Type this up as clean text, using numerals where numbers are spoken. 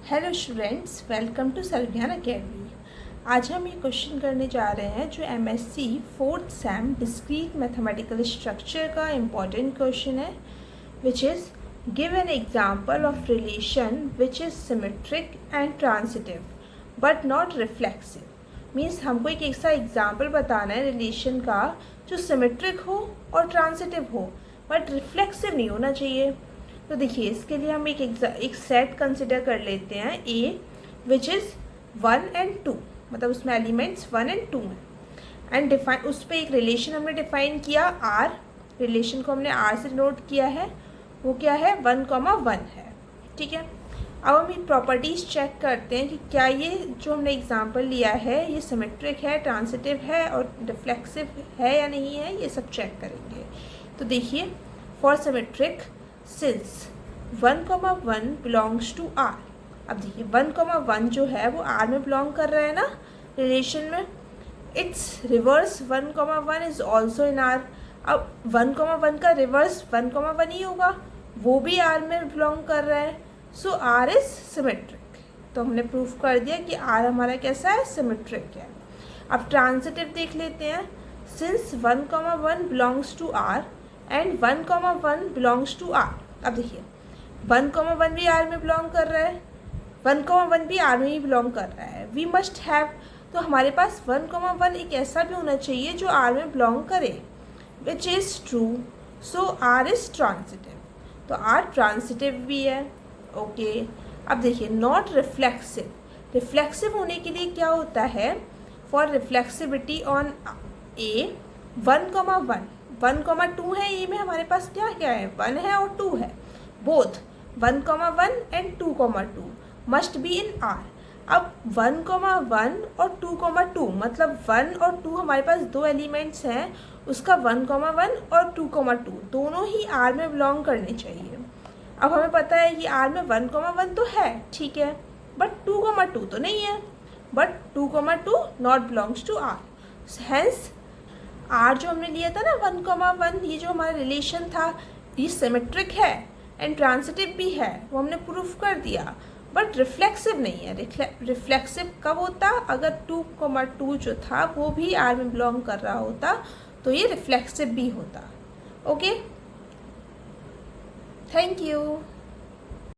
Hello students, welcome to Sarvagyan Academy. आज हम ये क्वेश्चन करने जा रहे हैं जो MSc fourth sem discrete mathematical structure का इम्पॉर्टेंट क्वेश्चन है, which is give an example of relation which is symmetric and transitive but not reflexive. Means हमको एक ऐसा एग्जाम्पल बताना है रिलेशन का जो सिमेट्रिक हो और ट्रांसिटिव हो बट रिफ्लेक्सिव नहीं होना चाहिए। तो देखिए, इसके लिए हम एक सेट कंसिडर कर लेते हैं ए विच इज़ 1 and 2, मतलब उसमें एलिमेंट्स 1 and 2 हैं। एंड डिफाइन उस पर एक रिलेशन हमने डिफाइन किया आर, रिलेशन को हमने आर से नोट किया है, वो क्या है 1,1 है। ठीक है, अब हम ये प्रॉपर्टीज़ चेक करते हैं कि क्या ये जो हमने एग्जांपल लिया है ये सिमेट्रिक है, ट्रांसिटिव है और रिफ्लेक्सिव है या नहीं है, ये सब चेक करेंगे। तो देखिए, for symmetric since 1,1 belongs to R. अब देखिए 1,1 जो है वो आर में बिलोंग कर रहा है ना रिलेशन में। It's reverse 1,1 is also in are. अब 1,1 का रिवर्स 1,1 ही होगा, वो भी आर में बिलोंग कर रहा है, सो आर इज सिमेट्रिक। तो हमने प्रूफ कर दिया कि आर हमारा कैसा है, सिमेट्रिक है। अब ट्रांसिटिव देख लेते हैं। Since 1,1 belongs to R and 1,1 belongs to R. अब देखिए 1,1 भी आर में बिलोंग कर रहा है, 1,1 भी आर में ही बिलोंग कर रहा है। वी मस्ट हैव, तो हमारे पास 1,1 एक ऐसा भी होना चाहिए जो आर में बिलोंग करे, which is true, so R is transitive. तो आर ट्रांसिटिव भी है। ओके, अब देखिए नॉट रिफ्लेक्सिव। रिफ्लेक्सिव होने के लिए क्या होता है, फॉर रिफ्लेक्सिविटी ऑन ए 1,1 1,2 है, ये में हमारे पास क्या क्या है, 1 है और 2 है। Both 1,1 and 2,2 must be in are. अब 1,1 और 2,2 मतलब 1 और 2 हमारे पास दो एलिमेंट्स हैं, उसका 1,1 और 2,2 दोनों ही आर में बिलोंग करने चाहिए। अब हमें पता है कि आर में 1,1 तो है, ठीक है, बट 2,2 तो नहीं है, but 2,2 not belongs to R. Hence R जो हमने लिया था ना 1,1, ये जो हमारा रिलेशन था ये सिमेट्रिक है एंड ट्रांसिटिव भी है, वो हमने प्रूफ कर दिया, बट रिफ्लेक्सिव नहीं है। रिफ्लेक्सिव कब होता, अगर 2,2 जो था वो भी आर में बिलोंग कर रहा होता तो ये रिफ्लेक्सिव भी होता। Okay, thank you.